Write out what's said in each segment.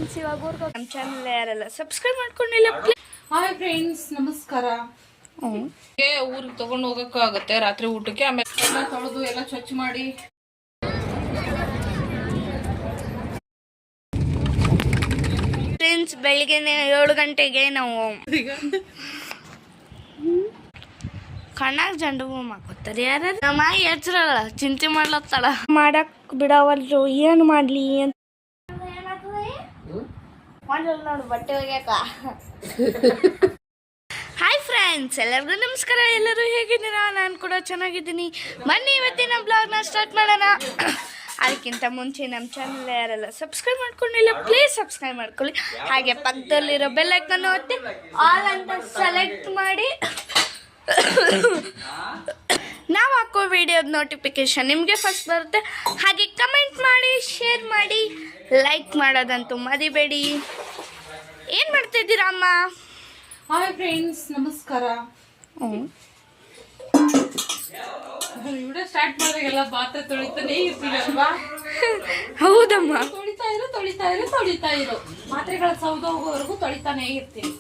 Friends, ಇವಾಗ ನಮ್ಮ channel ಯಾರೆಲ್ಲ ಸಬ್ಸ್ಕ್ರೈಬ್ ಮಾಡ್ಕೊಂಡಿಲ್ಲ ಪ್ಲೀಸ್. ಹಾಯ್ ಫ್ರೆಂಡ್ಸ್, ನಮಸ್ಕಾರ. ಊರಿಗೆ ತಗೊಂಡು ಹೋಗಕ್ಕಾಗತ್ತೆ ರಾತ್ರಿ ಊಟಕ್ಕೆ. ಆಮೇಲೆ ಎಲ್ಲ ತೊಳೆದು ಎಲ್ಲ ಸ್ವಚ್ಛ ಮಾಡಿ ಫ್ರೆಂಡ್ಸ್, ಬೆಳಿಗ್ಗೆ 7 ಗಂಟೆಗೆ ನಾವು ಕಣ್ಣಾಗ ಜಂಡು ಹೂ ಮಾಡ್ಕೊತಾರೆ. ಯಾರು ನಮ್ಮ ಎಚ್ಚರಲ್ಲ ಚಿಂತೆ ಮಾಡ್ಲತ್ತಾಳ, ಮಾಡಕ್ ಬಿಡವಲ್ರು. ಏನು ಮಾಡ್ಲಿ ಅಂತ ನೋಡು ಬಟ್ಟೆ ಒಗ್ಯಾಕ. ಹಾಯ್ ಫ್ರೆಂಡ್ಸ್, ಎಲ್ಲರಿಗೂ ನಮಸ್ಕಾರ. ಎಲ್ಲರೂ ಹೇಗಿದ್ದೀರಾ? ನಾನು ಕೂಡ ಚೆನ್ನಾಗಿದ್ದೀನಿ. ಬನ್ನಿ ಇವತ್ತಿನ ಬ್ಲಾಗ್ನ ಸ್ಟಾರ್ಟ್ ಮಾಡೋಣ. ಅದಕ್ಕಿಂತ ಮುಂಚೆ ನಮ್ಮ ಚಾನಲ್ ಯಾರೆಲ್ಲ ಸಬ್ಸ್ಕ್ರೈಬ್ ಮಾಡ್ಕೊಂಡಿಲ್ಲ ಪ್ಲೀಸ್ ಸಬ್ಸ್ಕ್ರೈಬ್ ಮಾಡ್ಕೊಳ್ಳಿ. ಹಾಗೆ ಪಕ್ಕದಲ್ಲಿರೋ ಬೆಲ್ ಐಕಾನ್ ಒತ್ತಿ ಆಲ್ ಅಂತ ಸೆಲೆಕ್ಟ್ ಮಾಡಿ ನಾವು ಹಾಕೋ ವಿಡಿಯೋದ ನೋಟಿಫಿಕೇಶನ್ ನಿಮಗೆ ಫಸ್ಟ್ ಬರುತ್ತೆ. ಹಾಗೆ ಕಮೆಂಟ್ ಮಾಡಿ, ಶೇರ್ ಮಾಡಿ, ಲೈಕ್ ಮಾಡೋದಂತೂ ಮರಿಬೇಡಿ. ಏನು ಮಾಡ್ತಿದ್ದೀರಾ ಅಮ್ಮ? ಹಾಯ್ ಫ್ರೆಂಡ್ಸ್, ನಮಸ್ಕಾರ. ವಿಡಿಯೋ ಸ್ಟಾರ್ಟ್ ಮಾಡಿದಾಗೆಲ್ಲ ಪಾತ್ರೆ ತೊಳಿತಾನೆ ಇರ್ತೀವಿ ಅಲ್ವಾ? ಹೌದಮ್ಮ. ತೊಳಿತಾ ಇರು ಪಾತ್ರೆಗಳ ಸೌದ ಹೋಗೋವರೆಗೂ ತೊಳಿತಾನೆ ಇರ್ತೀನಿ.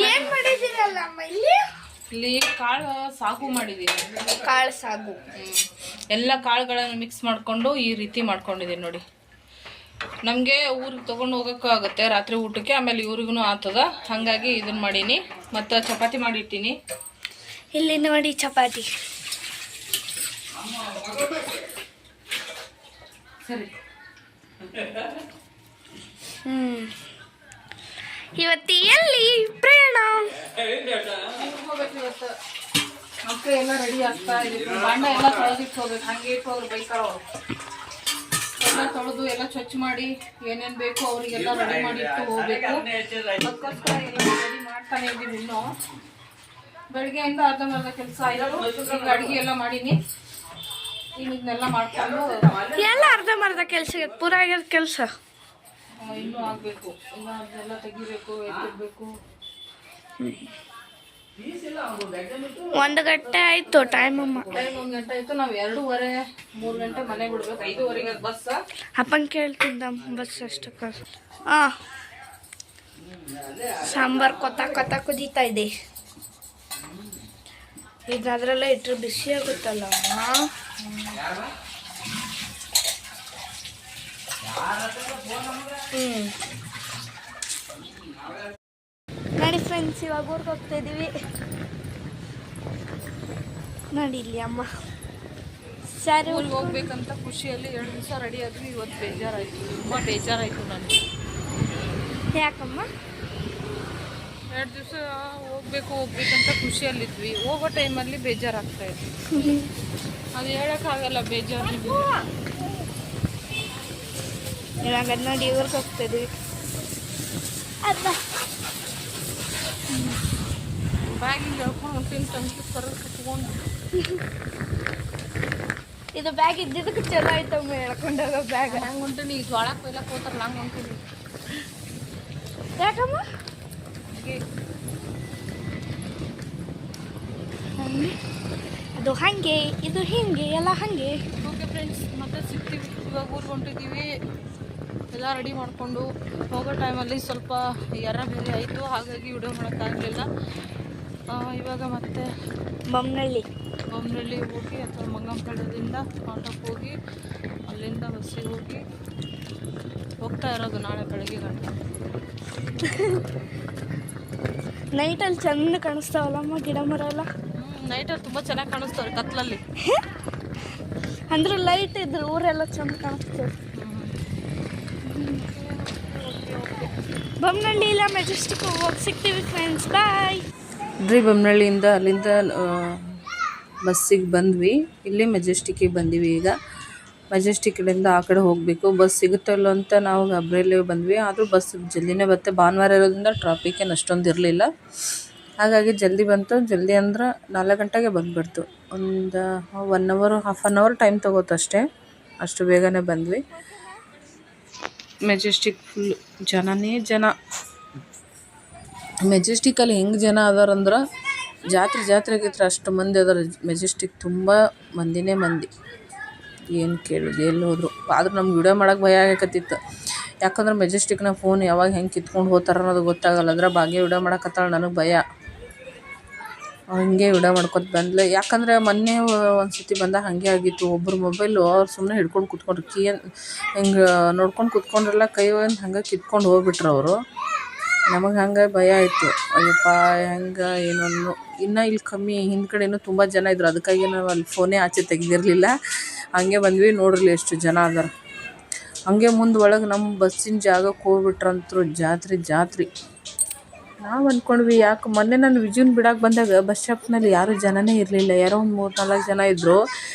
ಏನ್ ಮಾಡಿದ್ದೀರಲ್ಲ ಅಮ್ಮ? ಇಲ್ಲಿ ಕಾಳು ಸಾಗು ಮಾಡಿದೀನಿ. ಕಾಳು ಸಾಗು ಎಲ್ಲ ಕಾಳುಗಳನ್ನು ಮಿಕ್ಸ್ ಮಾಡ್ಕೊಂಡು ಈ ರೀತಿ ಮಾಡ್ಕೊಂಡಿದ್ದೀನಿ ನೋಡಿ. ನಮಗೆ ಊರಿಗೆ ತೊಗೊಂಡು ಹೋಗೋಕ್ಕಾಗತ್ತೆ ರಾತ್ರಿ ಊಟಕ್ಕೆ. ಆಮೇಲೆ ಇವ್ರಿಗೂ ಆಗ್ತದ, ಹಾಗಾಗಿ ಇದನ್ನ ಮಾಡೀನಿ. ಮತ್ತು ಚಪಾತಿ ಮಾಡಿಟ್ಟಿನಿ. ಇಲ್ಲಿ ನೋಡಿ ಚಪಾತಿ. ಸರಿ. ಇವತ್ತು ಎಲ್ಲಿ ಪ್ರಯಾಣ? ಇವತ್ತು ಮಕ್ಕಳು ಎಲ್ಲ ರೆಡಿ ಆಗ್ತಾ ಇದ್ದೀವಿ. ಬಾಂಡ ಎಲ್ಲ ತೊಳೆದಿಟ್ಟು ಹೋಗ್ಬೇಕು. ಹಂಗೆ ಇಟ್ಟು ಹೋಗ್ರು ಬೈಕಾರ ಅವರು. ಎಲ್ಲ ತೊಳೆದು ಎಲ್ಲ ಸ್ವಚ್ಛ ಮಾಡಿ ಏನೇನು ಬೇಕು ಅವರಿಗೆಲ್ಲ ರೆಡಿ ಮಾಡಿ ಇಟ್ಟು ಹೋಗ್ಬೇಕು. ಅದಕ್ಕೋಸ್ಕರ ಎಲ್ಲ ರೆಡಿ ಮಾಡ್ತಾನೆ ಇದ್ದೀವಿ. ಇನ್ನೂ ಬೆಳಗ್ಗೆಯಿಂದ ಅರ್ಧಂಬರ್ಧ ಕೆಲಸ ಆಯಿತು. ಈಗ ಅಡುಗೆ ಎಲ್ಲ ಮಾಡೀನಿ. ಈಗ ಇದನ್ನೆಲ್ಲ ಮಾಡ್ಕೊಂಡು ಎಲ್ಲ ಅರ್ಧಂಬರ್ಧ ಕೆಲಸ ಪೂರ ಆಗ್ಯದ ಕೆಲಸ. ಇನ್ನೂ ಆಗಬೇಕು. ಇನ್ನು ಅದನ್ನೆಲ್ಲ ತೆಗಿಬೇಕು, ಎತ್ತಿಡ್ಬೇಕು. 1 ಗಂಟೆ ಆಯ್ತು ಟೈಮ್ ಅಮ್ಮ. 1 ಗಂಟೆ ಆಯ್ತು. ನಾವು 2:30 3 ಗಂಟೆ ಮನೆ ಬಿಡ್ಬೇಕು. 5:30 ಬಸ್. ಅಪ್ಪನ ಕೇಳ್ತಿದ್ದ ಬಸ್ ಅಷ್ಟಕ್ಕೆ. ಸಾಂಬಾರ್ ಕೊತ್ತ ಕುದೀತಾ ಇದೆ. ಈಗ ಅದರಲ್ಲೇ ಇಟ್ಟರೆ ಬಿಸಿ ಆಗುತ್ತಲ್ಲ ಅಮ್ಮ. ನೋಡಿ ಫ್ರೆಂಡ್ಸ್, ಇವಾಗ ಊರಿಗೆ ಹೋಗ್ತಾ ಇದ್ದೀವಿ. ನೋಡಿ ಇಲ್ಲಿ ಅಮ್ಮ ಸರಿ ಊರಿಗೆ ಹೋಗ್ಬೇಕಂತ ಖುಷಿಯಲ್ಲಿ 2 ದಿವಸ ರೆಡಿ ಆದ್ವಿ. ಇವತ್ತು ಬೇಜಾರಾಯಿತು, ತುಂಬ ಬೇಜಾರಾಯಿತು ನನಗೆ. ಯಾಕಮ್ಮ? 2 ದಿವಸ ಹೋಗ್ಬೇಕಂತ ಖುಷಿಯಲ್ಲಿದ್ವಿ. ಹೋಗೋ ಟೈಮಲ್ಲಿ ಬೇಜಾರಾಗ್ತಾ ಇತ್ತು. ಅದು ಹೇಳೋಕ್ಕಾಗಲ್ಲ ಬೇಜಾರು. ಇವಾಗ ನೋಡಿ ಊರಿಗೆ ಹೋಗ್ತಾ ಇದ್ದೀವಿ. ಬ್ಯಾಗಿಂಗ್ ಹೇಳ್ಕೊಂಡು ಹೊಂಟಿನ ತಂಗಿ ಕರೆದು ಕಟ್ಕೊಂಡು. ಇದು ಬ್ಯಾಗ್ ಇದ್ದಿದ್ದಕ್ಕೆ ಚಲೋ ಆಯ್ತಮ್ಮ ಹೇಳ್ಕೊಂಡೋಗೋ ಬ್ಯಾಗ್. ಹಂಗೆ ಹೊಂಟೀನಿ. ಈಗ ಒಳಗೆ ಕೊಯ್ಲಕ್ಕೆ ಹೋಗ್ತಾರಲ್ಲ ಹಂಗೆ ಹೊಂಟೀನಿ. ಯಾಕಮ್ಮ? ಅದು ಹಾಗೆ, ಇದು ಹಿಂಗೆ, ಎಲ್ಲ ಹಾಗೆ. ಓಕೆ ಫ್ರೆಂಡ್ಸ್, ಮತ್ತೆ ಸಿಗ್ತೀವಿ. ಇವಾಗ ಊರಿಗೆ ಹೊಂಟಿದ್ದೀವಿ. ಎಲ್ಲ ರೆಡಿ ಮಾಡಿಕೊಂಡು ಹೋಗೋ ಟೈಮಲ್ಲಿ ಸ್ವಲ್ಪ ಬೇರೆ ಆಯಿತು, ಹಾಗಾಗಿ ವಿಡಿಯೋ ಮಾಡೋಕ್ಕಾಗಲಿಲ್ಲ. ಇವಾಗ ಮತ್ತೆ ಬೊಮ್ಮನಹಳ್ಳಿ ಹೋಗಿ ಅಥವಾ ಮಂಗಂಪಾಳ್ಯದಿಂದ ಆಟೋಕ್ಕೆ ಹೋಗಿ ಅಲ್ಲಿಂದ ಬಸ್ಸಿಗೆ ಹೋಗಿ ಹೋಗ್ತಾ ಇರೋದು ನಾಳೆ ಬೆಳಗ್ಗೆ ಗಂಟೆ. ನೈಟಲ್ಲಿ ಚೆಂದ ಕಾಣಿಸ್ತಾವಲ್ಲಮ್ಮ ಗಿಡ ಮರ ಎಲ್ಲ. ನೈಟಲ್ಲಿ ತುಂಬ ಚೆನ್ನಾಗಿ ಕಾಣಿಸ್ತವೆ ಕತ್ಲಲ್ಲಿ. ಅಂದ್ರೆ ಲೈಟ್ ಇದ್ರೆ ಊರೆಲ್ಲ ಚೆಂದ ಕಾಣಿಸ್ತದೆ. ಬೊಮ್ಮನಹಳ್ಳಿ ಇಲ್ಲ ಮೆಜೆಸ್ಟಿಕ್ ಹೋಗಿ ಸಿಗ್ತೀವಿ ಫ್ರೆಂಡ್ಸ್. ಬಾಯ್. ಬೊಮ್ಮನಹಳ್ಳಿಯಿಂದ ಅಲ್ಲಿಂದ ಬಸ್ಸಿಗೆ ಬಂದ್ವಿ. ಇಲ್ಲಿ ಮೆಜೆಸ್ಟಿಕ್ಕಿಗೆ ಬಂದಿವಿ. ಈಗ ಮೆಜೆಸ್ಟಿಕ್ಕಿಂದ ಆ ಕಡೆ ಹೋಗಬೇಕು. ಬಸ್ ಸಿಗುತ್ತಲ್ಲ ಅಂತ ನಾವು ಗಾಬರಿಯಲ್ಲಿ ಬಂದ್ವಿ. ಆದರೂ ಬಸ್ ಜಲ್ದಿನೇ ಬರುತ್ತೆ. ಭಾನುವಾರ ಇರೋದ್ರಿಂದ ಟ್ರಾಫಿಕ್ ಏನು ಅಷ್ಟೊಂದು ಇರಲಿಲ್ಲ, ಹಾಗಾಗಿ ಜಲ್ದಿ ಬಂತು. ಜಲ್ದಿ ಅಂದ್ರೆ 4 ಗಂಟೆಗೆ ಬಂದುಬಿಡ್ತು. ಒಂದು 1 hour half an hour time ತೊಗೋತು ಅಷ್ಟೇ. ಅಷ್ಟು ಬೇಗನೆ ಬಂದ್ವಿ. ಮೆಜೆಸ್ಟಿಕ್ ಫುಲ್ ಜನನೇ ಜನ. ಮೆಜೆಸ್ಟಿಕಲ್ಲಿ ಹೆಂಗೆ ಜನ ಅದಾರಂದ್ರೆ ಜಾತ್ರೆಗಿತ್ರ ಅಷ್ಟು ಮಂದಿ ಅದರ ಮೆಜೆಸ್ಟಿಕ್ ತುಂಬ ಮಂದಿನೇ ಮಂದಿ, ಏನು ಕೇಳೋದು ಎಲ್ಲಿ ಹೋದ್ರು. ಆದ್ರೆ ನಮ್ಗೆ ವಿಡಿಯೋ ಮಾಡೋಕೆ ಭಯ ಆಗಕತ್ತಿತ್ತು, ಯಾಕಂದ್ರೆ ಮೆಜೆಸ್ಟಿಕ್ನ ಫೋನ್ ಯಾವಾಗ ಹೆಂಗೆ ಕಿತ್ಕೊಂಡು ಹೋಗ್ತಾರ ಅನ್ನೋದು ಗೊತ್ತಾಗಲ್ಲ. ಅದ್ರ ಭಾಗ್ಯ ವಿಡಿಯೋ ಮಾಡಕತ್ತಾಳ, ನನಗೆ ಭಯ. ಹಂಗೆ ವಿಡಿಯೋ ಮಾಡ್ಕೊತ ಬಂದ್ಲೆ, ಯಾಕಂದ್ರೆ ಮೊನ್ನೆ ಒಂದು ಸತಿ ಬಂದಾಗ ಹಾಗೆ ಆಗಿತ್ತು. ಒಬ್ಬರು ಮೊಬೈಲು ಅವ್ರು ಸುಮ್ಮನೆ ಹಿಡ್ಕೊಂಡು ಕೂತ್ಕೊಂಡ್ರು, ಹಿಂಗೆ ನೋಡ್ಕೊಂಡು ಕೂತ್ಕೊಂಡ್ರಲ್ಲ, ಕೈ ಒಂದು ಹಂಗೆ ಕಿತ್ಕೊಂಡು ಹೋಗ್ಬಿಟ್ರು ಅವರು. ನಮಗೆ ಹಂಗೆ ಭಯ ಆಯಿತು, ಅಯ್ಯಪ್ಪ ಹೆಂಗೆ ಏನನ್ನು. ಇನ್ನು ಇಲ್ಲಿ ಕಮ್ಮಿ ಹಿಂದ್ಗಡೆನೂ ತುಂಬ ಜನ ಇದ್ರು, ಅದಕ್ಕಾಗಿ ನಾವು ಅಲ್ಲಿ ಫೋನೇ ಆಚೆ ತೆಗೆದಿರಲಿಲ್ಲ. ಹಂಗೆ ಬಂದ್ವಿ, ನೋಡ್ರಿ ಎಷ್ಟು ಜನ ಅದಾರ. ಹಂಗೆ ಮುಂದೆ ಒಳಗೆ ನಮ್ಮ ಬಸ್ಸಿನ ಜಾಗಕ್ಕೆ ಹೋಗ್ಬಿಟ್ರಂತರು. ಜಾತ್ರೆ ನಾವು ಅಂದ್ಕೊಂಡ್ವಿ, ಯಾಕೆ ಮೊನ್ನೆ ನಾನು ವಿಜಯನ ಬಿಡಕ್ಕೆ ಬಂದಾಗ ಬಸ್ ಸ್ಟಾಪ್ನಲ್ಲಿ ಯಾರೂ ಜನನೇ ಇರಲಿಲ್ಲ, ಯಾರೋ ಒಂದು 3-4 ಜನ ಇದ್ದರು.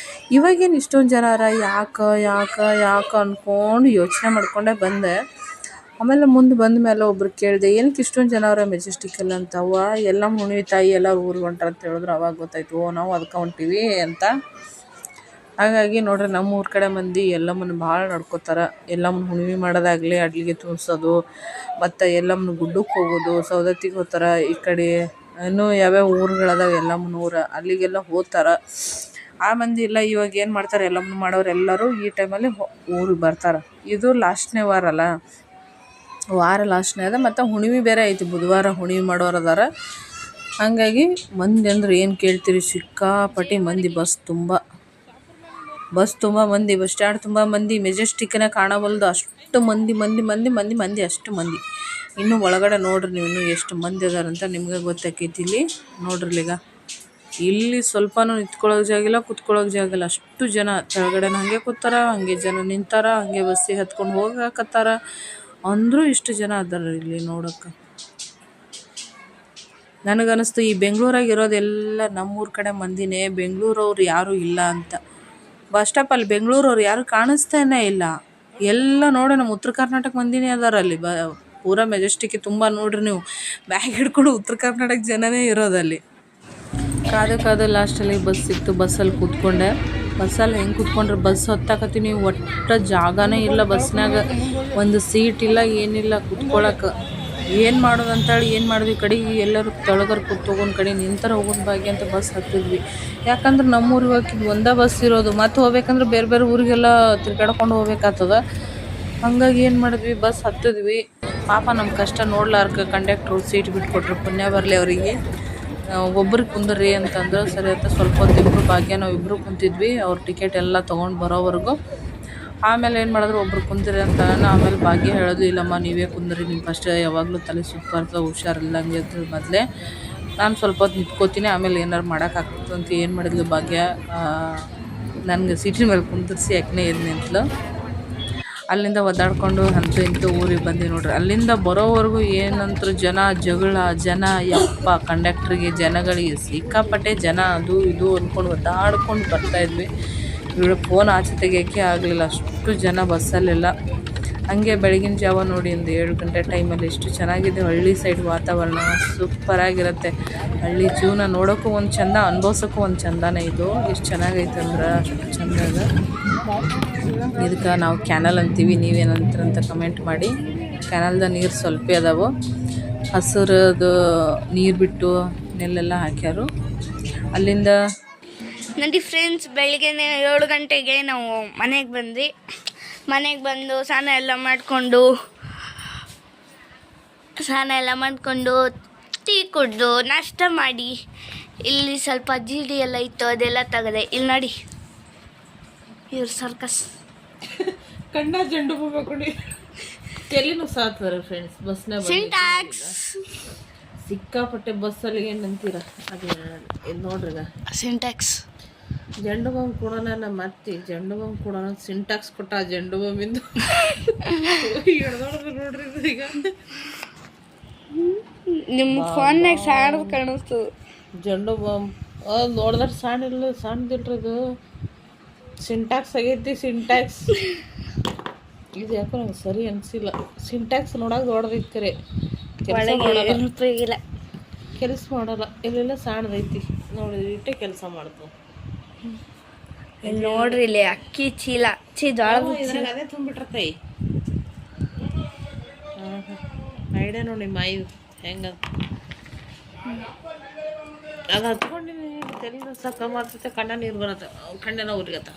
ಇವಾಗೇನು ಇಷ್ಟೊಂದು ಜನ ಯಾಕೆ ಅಂದ್ಕೊಂಡು ಯೋಚನೆ ಮಾಡ್ಕೊಂಡೇ ಬಂದೆ. ಆಮೇಲೆ ಮುಂದೆ ಬಂದ ಮೇಲೆ ಒಬ್ರು ಕೇಳಿದೆ, ಏನಕ್ಕೆ ಇಷ್ಟೊಂದು ಜನ ಅವರ ಮೆಜೆಸ್ಟಿಕಲ್ಲಿ ಅಂತ. ಎಲ್ಲ ಹುಣ್ಣಿಮೆ ತಾಯಿ ಎಲ್ಲ ಊರಿಗೆ ಹೊಂಟ್ರ ಅಂತ ಹೇಳಿದ್ರು. ಅವಾಗ ಗೊತ್ತಾಯ್ತು, ನಾವು ಅದಕ್ಕೆ ಹೊಂಟೀವಿ ಅಂತ. ಹಾಗಾಗಿ ನೋಡ್ರಿ, ನಮ್ಮ ಊರ ಕಡೆ ಮಂದಿ ಎಲ್ಲಮ್ಮನ ಭಾಳ ನಡ್ಕೋತಾರೆ. ಎಲ್ಲಮ್ಮನ ಹುಣ್ಣಿಮೆ ಮಾಡೋದಾಗಲಿ, ಅಡ್ಲಿಗೆ ತೋರಿಸೋದು, ಮತ್ತು ಎಲ್ಲಮ್ಮನ ಗುಡ್ಡಕ್ಕೆ ಹೋಗೋದು, ಸೌದತ್ತಿಗೆ ಹೋಗ್ತಾರೆ. ಈ ಕಡೆ ಇನ್ನೂ ಯಾವ್ಯಾವ ಊರುಗಳದಾವೆ ಎಲ್ಲಮ್ಮನ ಊರು, ಅಲ್ಲಿಗೆಲ್ಲ ಹೋಗ್ತಾರೆ. ಆ ಮಂದಿ ಎಲ್ಲ ಇವಾಗ ಏನು ಮಾಡ್ತಾರೆ, ಎಲ್ಲಮ್ಮನ ಮಾಡೋರು ಎಲ್ಲರೂ ಈ ಟೈಮಲ್ಲಿ ಊರಿಗೆ ಬರ್ತಾರೆ. ಇದು ಲಾಸ್ಟ್ನೇ ವಾರ ಲಾಸ್ಟ್ನೇ ಅದ, ಮತ್ತು ಹುಣ್ಣಿಮೆ ಬೇರೆ ಐತಿ, ಬುಧವಾರ ಹುಣ್ಣಿಮೆ ಮಾಡೋರು ಅದಾರ. ಹಾಗಾಗಿ ಮಂದಿ ಅಂದ್ರೆ ಏನು ಕೇಳ್ತೀರಿ, ಸಿಕ್ಕಾಪಟ್ಟಿ ಮಂದಿ. ಬಸ್ ತುಂಬ ಮಂದಿ, ಬಸ್ ಸ್ಟ್ಯಾಂಡ್ ತುಂಬ ಮಂದಿ. ಮೆಜೆಸ್ಟಿಕ್ನ ಕಾಣಬಲ್ದು, ಅಷ್ಟು ಮಂದಿ ಅಷ್ಟು ಮಂದಿ. ಇನ್ನು ಒಳಗಡೆ ನೋಡ್ರಿ ನೀವು, ಇನ್ನೂ ಎಷ್ಟು ಮಂದಿ ಅದಾರಂತ ನಿಮ್ಗೆ ಗೊತ್ತಾಕೈತಿ. ಇಲ್ಲಿ ನೋಡ್ರಿ, ಇಲ್ಲಿ ಸ್ವಲ್ಪನೂ ನಿಂತ್ಕೊಳ್ಳೋಕೆ ಜಾಗಿಲ್ಲ, ಕುತ್ಕೊಳ್ಳೋಕೆ ಜಾಗಿಲ್ಲ, ಅಷ್ಟು ಜನ. ಕೆಳಗಡೆ ಹಂಗೆ ಕೂತಾರ, ಹಂಗೆ ಜನ ನಿಂತಾರ, ಹಂಗೆ ಬಸ್ಸಿಗೆ ಹತ್ಕೊಂಡು ಹೋಗಾಕತ್ತಾರ. ಅಂದರೂ ಇಷ್ಟು ಜನ ಅದಾರ ಇಲ್ಲಿ ನೋಡೋಕೆ. ನನಗನ್ನಿಸ್ತು, ಈ ಬೆಂಗಳೂರಾಗ ಇರೋದೆಲ್ಲ ನಮ್ಮೂರ ಕಡೆ ಮಂದಿನೇ, ಬೆಂಗಳೂರವ್ರು ಯಾರೂ ಇಲ್ಲ ಅಂತ. ಬಸ್ ಸ್ಟಾಪಲ್ಲಿ ಬೆಂಗಳೂರವ್ರು ಯಾರು ಕಾಣಿಸ್ತಾನೇ ಇಲ್ಲ. ಎಲ್ಲ ನೋಡಿ ನಮ್ಮ ಉತ್ತರ ಕರ್ನಾಟಕ ಮಂದಿನೇ ಅದಾರ ಅಲ್ಲಿ. ಪೂರಾ ಮೆಜೆಸ್ಟಿಕ್ಗೆ ತುಂಬ ನೋಡ್ರಿ ನೀವು, ಬ್ಯಾಗ್ ಹಿಡ್ಕೊಂಡು ಉತ್ತರ ಕರ್ನಾಟಕ ಜನನೇ ಇರೋದಲ್ಲಿ. ಕಾದು ಲಾಸ್ಟಲ್ಲಿ ಬಸ್ ಸಿಕ್ತು. ಬಸ್ಸಲ್ಲಿ ಕೂತ್ಕೊಂಡೆ. ಬಸ್ಸಲ್ಲಿ ಹೆಂಗೆ ಕೂತ್ಕೊಂಡ್ರೆ, ಬಸ್ ಹತ್ತಾಕತ್ತೀನಿ, ಒಟ್ಟು ಜಾಗನೇ ಇಲ್ಲ ಬಸ್ನಾಗ. ಒಂದು ಸೀಟ್ ಇಲ್ಲ, ಏನಿಲ್ಲ ಕೂತ್ಕೊಳ್ಳೋಕೆ. ಏನು ಮಾಡೋದು ಅಂತೇಳಿ ಏನು ಮಾಡಿದ್ವಿ, ಕಡೆಗೆ ಎಲ್ಲರೂ ತೊಳಗರ್ ಕೂತ್ಕೊಂಡು ಕಡೆ ನಿಂತರ ಹೋಗೋದು ಭಾಗ್ಯ ಅಂತ ಬಸ್ ಹತ್ತಿದ್ವಿ. ಯಾಕಂದ್ರೆ ನಮ್ಮೂರಿಗೆ ಹೋಗಿದ್ದು ಒಂದೇ ಬಸ್ ಇರೋದು, ಮತ್ತು ಹೋಗ್ಬೇಕಂದ್ರೆ ಬೇರೆ ಊರಿಗೆಲ್ಲ ತಿರ್ಗಾಡ್ಕೊಂಡು ಹೋಗ್ಬೇಕಾಗ್ತದ. ಹಂಗಾಗಿ ಏನು ಮಾಡಿದ್ವಿ, ಬಸ್ ಹತ್ತಿದ್ವಿ. ಪಾಪ ನಮ್ಮ ಕಷ್ಟ ನೋಡ್ಲಾರ್ಕ ಕಂಡಕ್ಟ್ರು ಸೀಟ್ ಬಿಟ್ಕೊಟ್ರು, ಪುಣ್ಯ ಬರಲಿ ಅವರಿಗೆ. ಒಬ್ರಿಗೆ ಕುಂದ್ರಿ ಅಂತಂದ್ರೆ ಸರಿ ಅಂತ ಸ್ವಲ್ಪ ಹೊತ್ತು ಇಬ್ಬರು ಭಾಗ್ಯ ನಾವು ಇಬ್ಬರು ಕುಂತಿದ್ವಿ, ಅವ್ರ ಟಿಕೆಟ್ ಎಲ್ಲ ತೊಗೊಂಡು ಬರೋವರೆಗೂ. ಆಮೇಲೆ ಏನು ಮಾಡಿದ್ರು, ಒಬ್ರು ಕುಂತಿರಿ ಅಂತ. ಆಮೇಲೆ ಭಾಗ್ಯ ಹೇಳೋದು, ಇಲ್ಲಮ್ಮ ನೀವೇ ಕುಂದ್ರಿ, ನಿಮ್ಮ ಫಸ್ಟ್ ಯಾವಾಗಲೂ ತಲೆ ಸುತ್ತು ಬರ್ತದೆ, ಹುಷಾರಿಲ್ಲಂಗೆ ಅಂತ ಮೊದಲೇ. ನಾನು ಸ್ವಲ್ಪ ಹೊತ್ತು ನಿಂತ್ಕೋತೀನಿ, ಆಮೇಲೆ ಏನಾರು ಮಾಡೋಕ್ಕಾಗ್ತದೆ ಅಂತ. ಏನು ಮಾಡಿದ್ಲು ಭಾಗ್ಯ, ನನಗೆ ಸೀಟಿನ ಮೇಲೆ ಕುಂದಿರಿಸಿ ಯಾಕೆ ಎದ್ದು ನಿಂತಲು. ಅಲ್ಲಿಂದ ಒದ್ದಾಡ್ಕೊಂಡು ಅಂತೂ ಇಂತೂ ಊರಿಗೆ ಬಂದೆ ನೋಡ್ರಿ. ಅಲ್ಲಿಂದ ಬರೋವರೆಗೂ ಏನಂತರೂ ಜನ ಯಪ್ಪ, ಕಂಡಕ್ಟ್ರಿಗೆ ಜನಗಳಿಗೆ ಸಿಕ್ಕಾಪಟ್ಟೆ ಜನ. ಅದು ಇದು ಅಂದ್ಕೊಂಡು ಒದ್ದಾಡ್ಕೊಂಡು ಬರ್ತಾಯಿದ್ವಿ. ಇವಳು ಫೋನ್ ಆಚೆ ತೆಗಿಯೋಕ್ಕೆ ಆಗಲಿಲ್ಲ, ಅಷ್ಟು ಜನ ಬಸ್ಸಲ್ಲೆಲ್ಲ. ಹಂಗೆ ಬೆಳಗಿನ ಜಾವ ನೋಡಿ, ಒಂದು 7 ಗಂಟೆ ಟೈಮಲ್ಲಿ ಎಷ್ಟು ಚೆನ್ನಾಗಿದೆ. ಹಳ್ಳಿ ಸೈಡ್ ವಾತಾವರಣ ಸೂಪರಾಗಿರುತ್ತೆ. ಹಳ್ಳಿ ಜೀವನ ನೋಡೋಕ್ಕೂ ಒಂದು ಚೆಂದ, ಅನುಭವಿಸೋಕ್ಕೂ ಒಂದು ಚೆಂದನೇ. ಇದು ಎಷ್ಟು ಚೆನ್ನಾಗೈತೆ ಅಂದ್ರೆ ಅಷ್ಟು ಚೆಂದಾಗ. ಇದಕ್ಕೆ ನಾವು ಕ್ಯಾನಲ್ ಅಂತೀವಿ, ನೀವೇನಂತೀರಂತ ಕಮೆಂಟ್ ಮಾಡಿ. ಕ್ಯಾನಲ್ದ ನೀರು ಸ್ವಲ್ಪ ಅದಾವು, ಹಸಿರದು ನೀರು ಬಿಟ್ಟು ನೆಲ್ಲೆಲ್ಲ ಹಾಕ್ಯಾರು. ಅಲ್ಲಿಂದ ನೋಡಿ ಫ್ರೆಂಡ್ಸ್, ಬೆಳಿಗ್ಗೆ 7 ಗಂಟೆಗೆ ನಾವು ಮನೆಗೆ ಬಂದು ಸ್ನಾನ ಎಲ್ಲ ಮಾಡಿಕೊಂಡು ಟೀ ಕುಡಿದು ನಾಷ್ಟ ಮಾಡಿ, ಇಲ್ಲಿ ಸ್ವಲ್ಪ ಜೀಡಿ ಎಲ್ಲ ಇತ್ತು, ಅದೆಲ್ಲ ತೆಗೆದೆ. ಇಲ್ಲಿ ನೋಡಿ, ಇವ್ರು ಸರ್ಕಸ್ ಕಣ್ಣ ಜಂಡು ಹೋಗ್ಬೇಕು. ಎಲ್ಲಿನೂ ಸಾತ್ವರ ಫ್ರೆಂಡ್ಸ್, ಬಸ್ನ ಸಿಂಟ್ಯಾಕ್ಸ್ ಸಿಕ್ಕಾಪಟ್ಟೆ ಬಸ್ಸಲ್ಲಿ ಏನಂತೀರ ಅದು ನೋಡ್ರಿ. ಸಿಂಟ್ಯಾಕ್ಸ್ ಜಂಡು ಬಾಂಬ್ ಕೊಡೋಣ, ನಮ್ಮ ಅತ್ತಿ ಜಂಡು ಬಾಂಬ್ ಕೊಡೋಣ, ಸಿಂಟ್ಯಾಕ್ಸ್ ಕೊಟ್ಟ ಜಂಡು ಬಾಂಬಿಂದು ನೋಡ್ರಿ. ಈಗ ನಿಮ್ಮ ಫೋನ್ನಾಗ ಸಾಣದು ಕಾಣಿಸ್ತದೆ ಜಂಡು ಬಾಂಬ್. ನೋಡಿದ್ರೆ ಸಣ್ಣದಿಲ್ರಿ ಅದು, ಸಿಂಟ್ಯಾಕ್ಸ್ ಆಗೈತಿ. ಸಿಂಟ್ಯಾಕ್ಸ್ ಇದು ಯಾಕೋ ನಂಗೆ ಸರಿ ಅನಿಸಿಲ್ಲ. ಸಿಂಟ್ಯಾಕ್ಸ್ ನೋಡೋಕೆ ದೊಡ್ಡದೈತಿ, ಕರೆ ಕೆಲಸ ಮಾಡಲ್ಲ. ಇಲ್ಲೆಲ್ಲ ಸಣ್ಣದೈತಿ ನೋಡಿ, ಇಟ್ಟೆ ಕೆಲಸ ಮಾಡ್ತು. ನೋಡ್ರಿ ಇಲ್ಲಿ ಅಕ್ಕಿ ಚೀಲ ಅದೇ ತುಂಬಿಟ್ರತೈ. ಐಡಿಯಾ ನೋಡಿ ಮಾಯಿ ಹೆಂಗ. ಅದು ಹಚ್ಕೊಂಡಿನಿ ತಲೆ ಸಕ್ಕ ಮಾಡ್ತೈತೆ ಕಣ್ಣ ನೀರು ಬರತ್ತ ಕಣ್ಣೆಲ್ಲ ಉರಿಗತ್ತ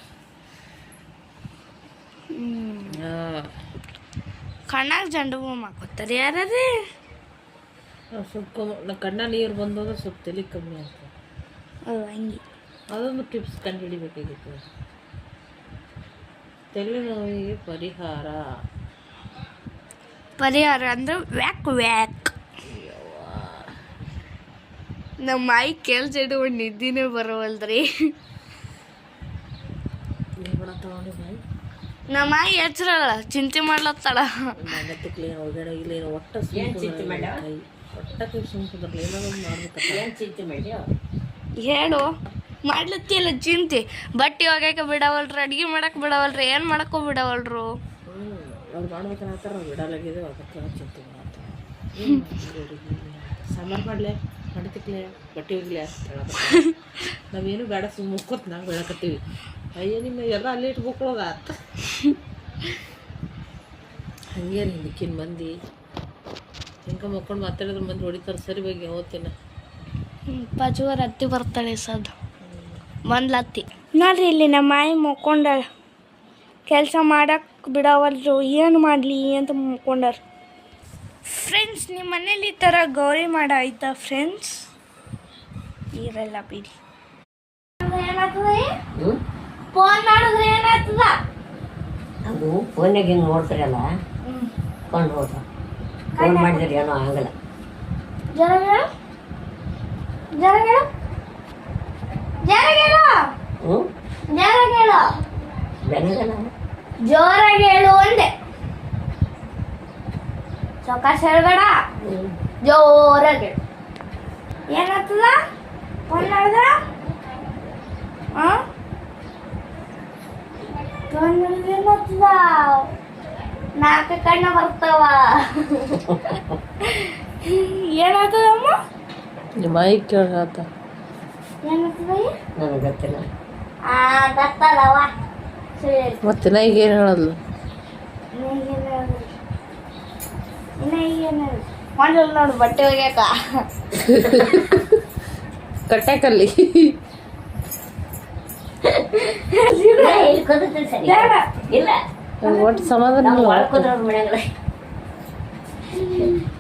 ಕಣ್ಣಾಗ ಜಂಡು ಹೂವು ಮಾಡ್ಕೊತಾರೆ ಯಾರೇ ಸ್ವಲ್ಪ ಕಣ್ಣ ನೀರು ಬಂದಾಗ ಸ್ವಲ್ಪ ತಲೆ ಕಮ್ಮಿ ಆಗ್ತದೆ ಹಂಗೆ ಅದೊಂದು ಟಿಪ್ಸ್ ಕಂಡು ಹಿಡಿಬೇಕಾಗಿತ್ತು ತಲೆನೋವಿಗೆ ಪರಿಹಾರ ಅಂದ್ರೆ ವ್ಯಾಕ್ ವ್ಯಾಕ್ ನಮ್ಮ ಮಾಯಿ ಕೆಲ್ಸ ಇಟ್ಕೊಂಡು ನಿದ್ದಿನೇ ಬರವಲ್ದ್ರಿ ತಗೊಂಡು ಬಾಯಿ ನಮ್ಮ ಮಾಯಿ ಎಚ್ಚರಲ್ಲ ಚಿಂತೆ ಮಾಡ್ಲತ್ತಾಳ ಮನೆತ್ತಕ್ಲೇನು ಒಳಗಡೆ ಇಲ್ಲೇನು ಒಟ್ಟ ಕೈ ಒಟ್ಟಕ್ಕೆ ಸುಮ್ಕುದ್ರಲ್ಲ ಏನಾದ್ರು ಮಾಡ್ಬೇಕಲ್ಲ ಹೇಳು ಮಾಡ್ಲತ್ತಿಯಲ್ಲ ಚಿಂತೆ ಬಟ್ಟೆ ಒಗ್ಯಾಕ ಬಿಡವಲ್ರಿ ಅಡ್ಗೆ ಮಾಡಕ್ಕೆ ಬಿಡವಲ್ರಿ ಏನು ಮಾಡಕ್ಕೂ ಬಿಡವಲ್ರು ಅವ್ರು ಮಾಡ್ಬೇಕನ್ನತ್ತಾರ ಅವ್ರು ಬಿಡಲಾಗಿದೆ ಅದಕ್ಕೆ ಚಿಂತೆ ಮಾಡ್ತಾರೆ ಸಾಂಬಾರು ಮಾಡಲೆ ಮಡಿತಿಕ್ಲೆ ಬಟ್ಟೆ ಹೋಗ್ಲಿ ಅಂತ ಹೇಳೋದು ನಾವೇನು ಬೇಡ ಸುಮ್ಮ ಮುಕ್ಕೋತ್ ನಾವು ಬೆಳಕತ್ತೀವಿ ಅಯ್ಯೋ ನಿಮ್ಮ ಎಲ್ಲ ಅಲ್ಲೇ ಇಟ್ಬೇಕೊಳ್ಳೋದ ಅಂತ ಹಂಗೆ ರೀ ಹಿಂದಕ್ಕಿನ ಮಂದಿ ಹಿಂಗೆ ಮಕ್ಕೊಂಡು ಮಾತಾಡಿದ್ರೆ ಮಂದಿ ಹೊಡಿತಾರೆ ಸರಿ ಬಗ್ಗೆ ಓದ್ತೀನ ಪಜುವರ ಅತ್ತಿ ಬರ್ತಾಳೆ ಸದ್ ಬಂದ್ಲತ್ತಿ ನೋಡ್ರಿ ಇಲ್ಲಿ ನಮ್ಮ ಮಾಯಿ ಮುಕ್ಕೊಂಡಾಳ ಕೆಲಸ ಮಾಡಕ್ಕೆ ಬಿಡವಲ್ರು ಏನು ಮಾಡಲಿ ಅಂತ ಮುಕ್ಕೊಂಡಾರ ಫ್ರೆಂಡ್ಸ್ ನಿಮ್ಮ ಮನೇಲಿ ಈ ಥರ ಗೌರಿ ಮಾಡ ಆಯ್ತಾ ಫ್ರೆಂಡ್ಸ್ ಇರಲ್ಲ ಬಿಡಿ ಫೋನ್ ಮಾಡಿದ್ರೆ ಏನಾಗ್ತದ ಅದು ಫೋನ್ಯಾಗ ಹಿಂಗೆ ನೋಡ್ತಾರಲ್ಲ ಕೊಂಡು ಹೋದ ಫೋನ್ ಮಾಡಿದ್ರೆ ಏನೋ ಆಗಲ್ಲ ಜರಗಳು ಜರಗಳು ಜರಗಳು ಹ್ಞೂ ಜರಗಳು ಬೆನಗಲ್ಲ ಜೋರಾಗಿ ಹೇಳು ಒಂದೆ ಚೌಕಾಶ ಹೇಳ್ಬೇಡ ಜೋರಾಗಿ ಹೇಳು ಏನಾಗ್ತದ ಫೋನ್ ಮಾಡಿದ್ರ ಫೋನ್ ಮಾಡಿದ್ರೆ ಏನಾಗ್ತದ ನಾಲ್ಕು ಕಣ್ಣ ಬರ್ತಾವ ಏನಾಗ್ತದಮ್ಮ ನಿಮ್ಮ ಮಾಯಿ ಕೇಳತ್ತ ಏನಾಗ್ತದ ನನಗೆ ಗೊತ್ತಿಲ್ಲ ಗೊತ್ತದವ ಸರಿ ಮತ್ತೆ ನಾ ಈಗ ಏನು ಹೇಳೋದು ಮಾಡಲ್ ನೋಡು ಬಟ್ಟೆ ಒಗ್ಯಾಕ ಕಟ್ಟಾಕಲ್ಲಿ ಇಲ್ಲಿ ಕೂತಿರ್ತೀನಿ ಸರಿ ಇಲ್ಲ ಒಟ್ಟು ಸಮಾಧಾನ ನಾವು ಒಳ್ಕೋದ್ರ ಅವ್ರ ಮನ್ಯಾಗ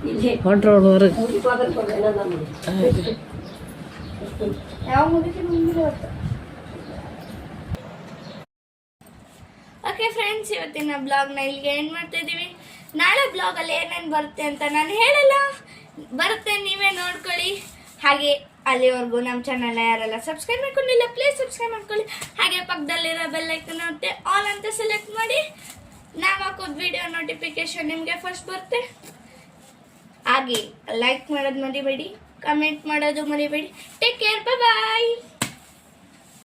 ಇಲ್ಲಿ ಹೊಂಟ್ರ ಹೊರಗೆ ಯಾವ ಮುಗಿಸಿ ಮುಂದಿನ ಓಕೆ ಫ್ರೆಂಡ್ಸ್ ಇವತ್ತಿನ ಬ್ಲಾಗ್ನ ಇಲ್ಲಿಗೆ ಏನು ಮಾಡ್ತಾ ಇದ್ದೀವಿ ನಾಳೆ ಬ್ಲಾಗಲ್ಲಿ ಏನೇನು ಬರುತ್ತೆ ಅಂತ ನಾನು ಹೇಳಲ್ಲ ಬರುತ್ತೆ ನೀವೇ ನೋಡ್ಕೊಳ್ಳಿ ಹಾಗೆ ಅಲ್ಲಿವರೆಗೂ ನಮ್ಮ ಚಾನಲ್ ಯಾರೆಲ್ಲ ಸಬ್ಸ್ಕ್ರೈಬ್ ಮಾಡ್ಕೊಂಡಿಲ್ಲ ಪ್ಲೀಸ್ ಸಬ್ಸ್ಕ್ರೈಬ್ ಮಾಡ್ಕೊಳ್ಳಿ ಹಾಗೆ ಪಕ್ಕದಲ್ಲಿರೋ ಬೆಲ್ ಐಕನ್ ಮತ್ತೆ ಆಲ್ ಅಂತ ಸೆಲೆಕ್ಟ್ ಮಾಡಿ ನಾವು ಹಾಕೋದು ವಿಡಿಯೋ ನೋಟಿಫಿಕೇಶನ್ ನಿಮಗೆ ಫಸ್ಟ್ ಬರುತ್ತೆ ಹಾಗೆ ಲೈಕ್ ಮಾಡೋದು ಮರಿಬೇಡಿ ಕಮೆಂಟ್ ಮಾಡೋದು ಮರಿಬೇಡಿ ಟೇಕ್ ಕೇರ್ ಬಾಯ್